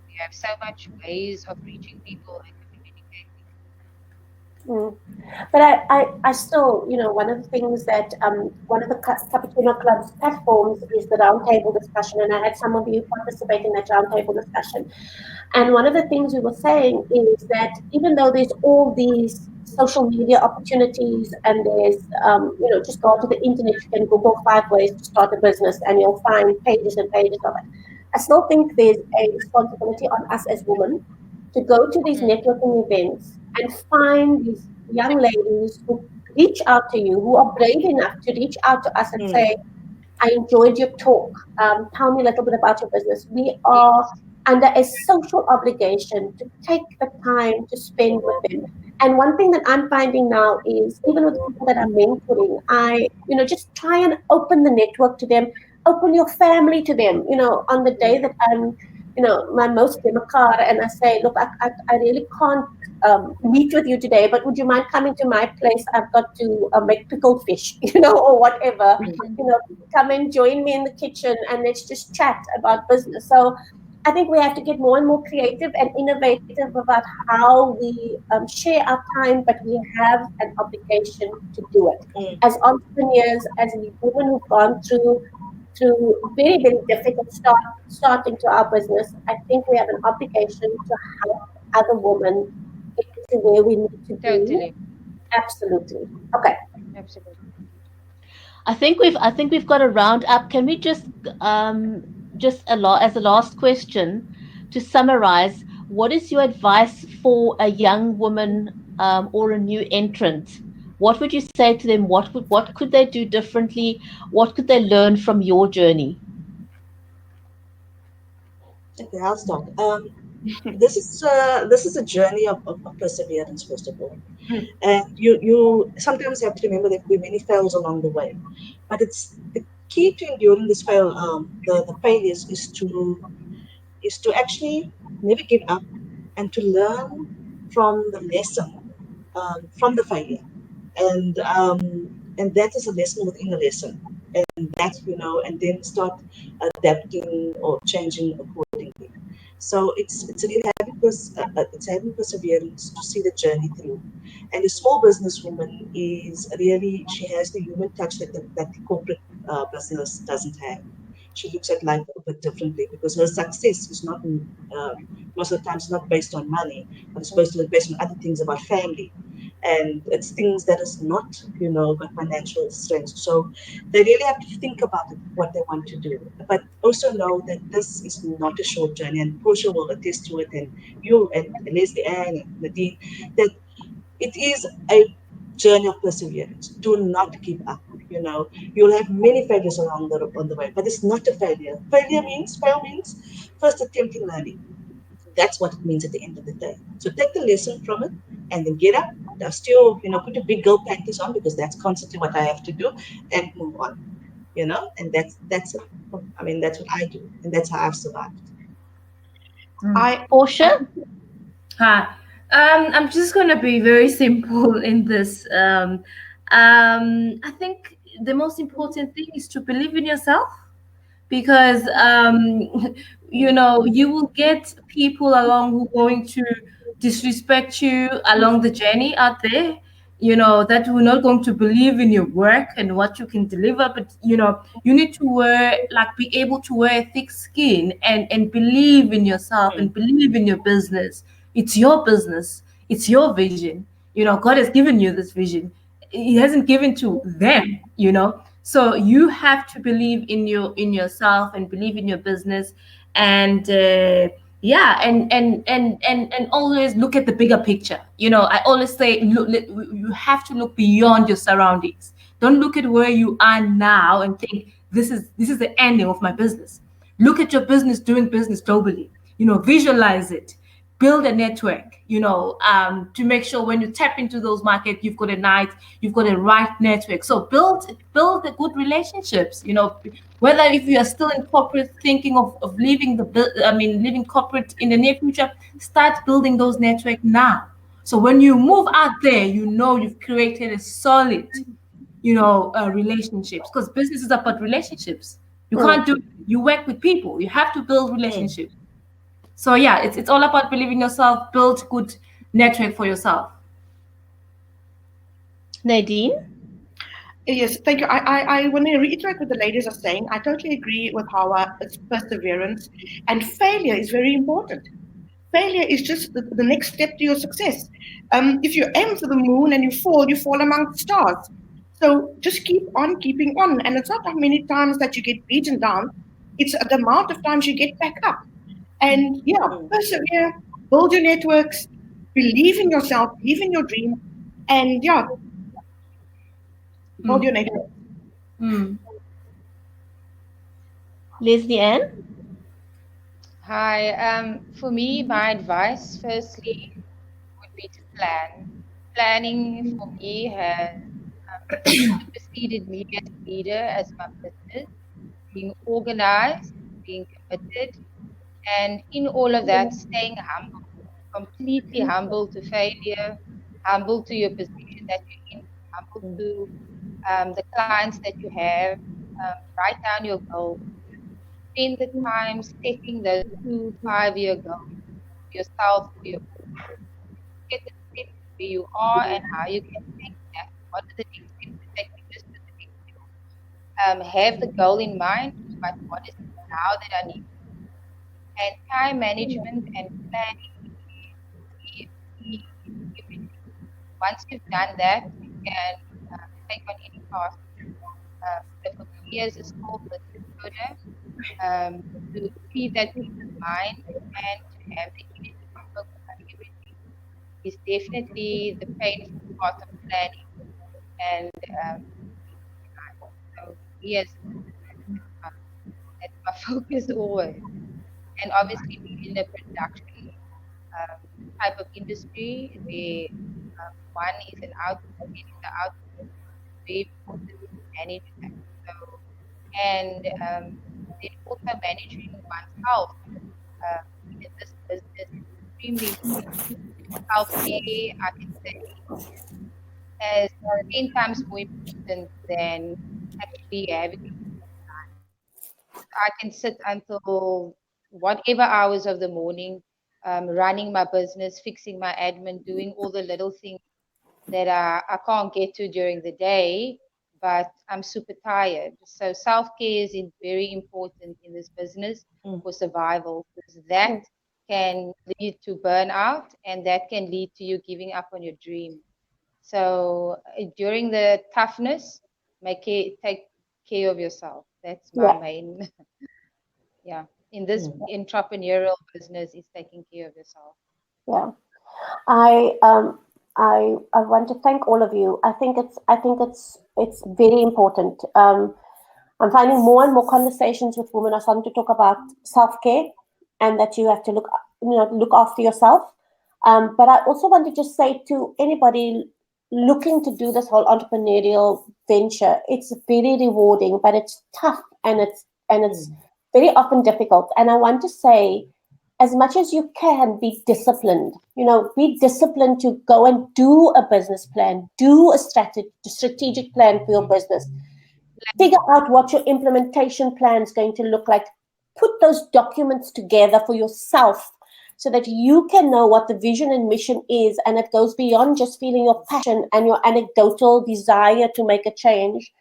We have so much ways of reaching people and communicating. Mm. But I still, one of the things that one of the Cappuccino Club's platforms is the roundtable discussion, and I had some of you participate in that roundtable discussion. And one of the things we were saying is that even though there's all these social media opportunities, and there's, just go to the internet, you can Google 5 ways to start a business, and you'll find pages and pages of it. I still think there's a responsibility on us as women to go to these networking events and find these young ladies who reach out to you, who are brave enough to reach out to us and Mm. say, I enjoyed your talk. Tell me a little bit about your business. We are under a social obligation to take the time to spend with them. And one thing that I'm finding now is even with people that I'm mentoring, I, just try and open the network to them, open your family to them. On the day that I'm, my most them a card and I say, look, I really can't meet with you today, but would you mind coming to my place? I've got to make pickled fish, or whatever. You know, come and join me in the kitchen and let's just chat about business. So I think we have to get more and more creative and innovative about how we share our time, but we have an obligation to do it. Mm. As entrepreneurs, as women who've gone through very, very difficult starting to our business, I think we have an obligation to help other women get to where we need to be. Totally. Absolutely. Okay. Absolutely. I think we've got a round up. Can we just as a last question to summarize, what is your advice for a young woman or a new entrant? What would you say to them? What could they do differently? What could they learn from your journey? Okay, I'll start. This is a journey of perseverance, first of all, and you sometimes have to remember there will be many fails along the way, but it's the key to enduring this fail. The failures is to actually never give up and to learn from the lesson, from the failure, and that is a lesson within a lesson, and that and then start adapting or changing accordingly. So it's really it's having perseverance to see the journey through. And a small businesswoman is really, she has the human touch that the corporate business doesn't have. She looks at life a bit differently because her success is not uh, most of the times not based on money, but it's based on other things about family, and it's things that is not got financial strength. So they really have to think about it, what they want to do, but also know that this is not a short journey, and Portia will attest to it, and you and Leslie Ann and Nadine, that it is a journey of perseverance. Do not give up. You'll have many failures on the way, but it's not a failure. Fail means first attempt in learning. That's what it means at the end of the day. So take the lesson from it and then get up, dust your, put your big girl panties on, because that's constantly what I have to do, and move on. And that's it. I mean, that's what I do, and that's how I've survived. I Portia? Hi. I'm just gonna be very simple in this. I think the most important thing is to believe in yourself, because you will get people along who are going to disrespect you along the journey out there, that will not going to believe in your work and what you can deliver. But you need to be able to wear a thick skin and believe in yourself Mm, and believe in your business. It's your business, it's your vision. God has given you this vision. He hasn't given to them. So you have to believe in yourself and believe in your business. And yeah, and always look at the bigger picture. I always say, look, you have to look beyond your surroundings. Don't look at where you are now and think this is the ending of my business. Look at your business doing business globally. Visualize it, build a network, to make sure when you tap into those markets, you've got a right network. So build the good relationships. Whether if you are still in corporate, thinking of leaving leaving corporate in the near future, start building those networks now. So when you move out there, you've created a solid, relationships, because business is about relationships. You Mm. can't do You work with people. You have to build mm. relationships. So yeah, it's all about believing yourself, build good network for yourself. Nadine? Yes, thank you. I want to reiterate what the ladies are saying. I totally agree with how it's perseverance and failure is very important. Failure is just the next step to your success. If you aim for the moon and you fall among the stars. So just keep on keeping on. And it's not how many times that you get beaten down, it's the amount of times you get back up. And yeah, persevere, build your networks, believe in yourself, believe in your dream, and yeah, build your network. Mm. Leslie Ann? Hi. For me, my advice firstly would be to plan. Planning for me has superseded me as a leader, as my business, being organized, being committed, and in all of that, staying humble, completely humble to failure, humble to your position that you're in, humble to the clients that you have. Write down your goals. Spend the time setting those 2 5 year goals for yourself, for your get the steps where you are and how you can take that. What are the next steps to take you just to the next level? Have the goal in mind, but what is it now that I need? And time management and planning key in everything. Once you've done that, you can take on any task. So for me as a small business owner, to keep that peace of mind and to have the energy to focus on everything is definitely the painful part of planning and so me as a business, that's my focus always. And obviously being in a production um, type of industry where one is an output, many is the output, it's very important to manage that. So, and then also managing oneself in this business is extremely important. Self-care, I can say, is 10 times more important than actually having I can sit until whatever hours of the morning, running my business, fixing my admin, doing all the little things that I can't get to during the day, but I'm super tired. So self-care is very important in this business for survival because that can lead to burnout and that can lead to you giving up on your dream. So during the toughness, take care of yourself. That's my Yeah, main yeah, in this entrepreneurial business is taking care of yourself. yeah. I um I want to thank all of you. I think it's very important. I'm finding more and more conversations with women are starting to talk about self care and that you have to look after yourself. But I also want to just say to anybody looking to do this whole entrepreneurial venture, it's very rewarding, but it's tough and it's very often difficult. And I want to say, as much as you can, be disciplined. Be disciplined to go and do a business plan, do a strategic plan for your business. Figure out what your implementation plan is going to look like. Put those documents together for yourself so that you can know what the vision and mission is, and it goes beyond just feeling your passion and your anecdotal desire to make a change,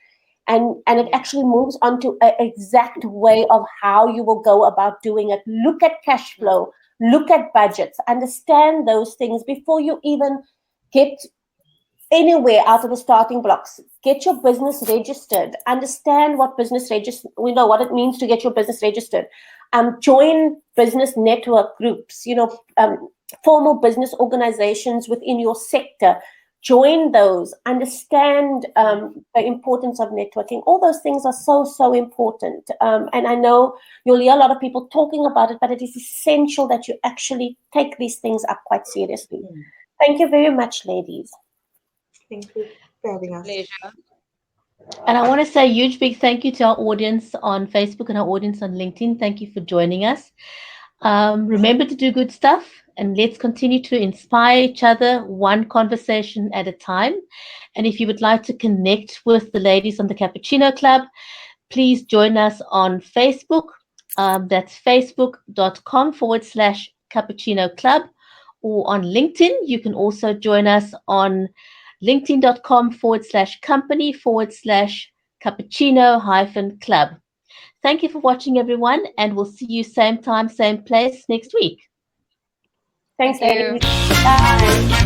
and it actually moves on to an exact way of how you will go about doing it. Look at cash flow, look at budgets, understand those things before you even get anywhere out of the starting blocks. Get your business registered. Understand what business register. We know what it means to get your business registered. Join business network groups. Formal business organizations within your sector. Join those. Understand the importance of networking. All those things are so important. And I know you'll hear a lot of people talking about it, but it is essential that you actually take these things up quite seriously. Thank you very much, ladies. Thank you for having us. Pleasure. And I want to say a huge big thank you to our audience on Facebook and our audience on LinkedIn. Thank you for joining us. Remember to do good stuff and let's continue to inspire each other one conversation at a time. And if you would like to connect with the ladies on the CuppaChino Club, please join us on Facebook. That's facebook.com/CuppaChino Club. Or on LinkedIn, you can also join us on linkedin.com/company/CuppaChino-club. Thank you for watching, everyone, and we'll see you same time, same place next week. Thanks, Thank you. ladies. Bye.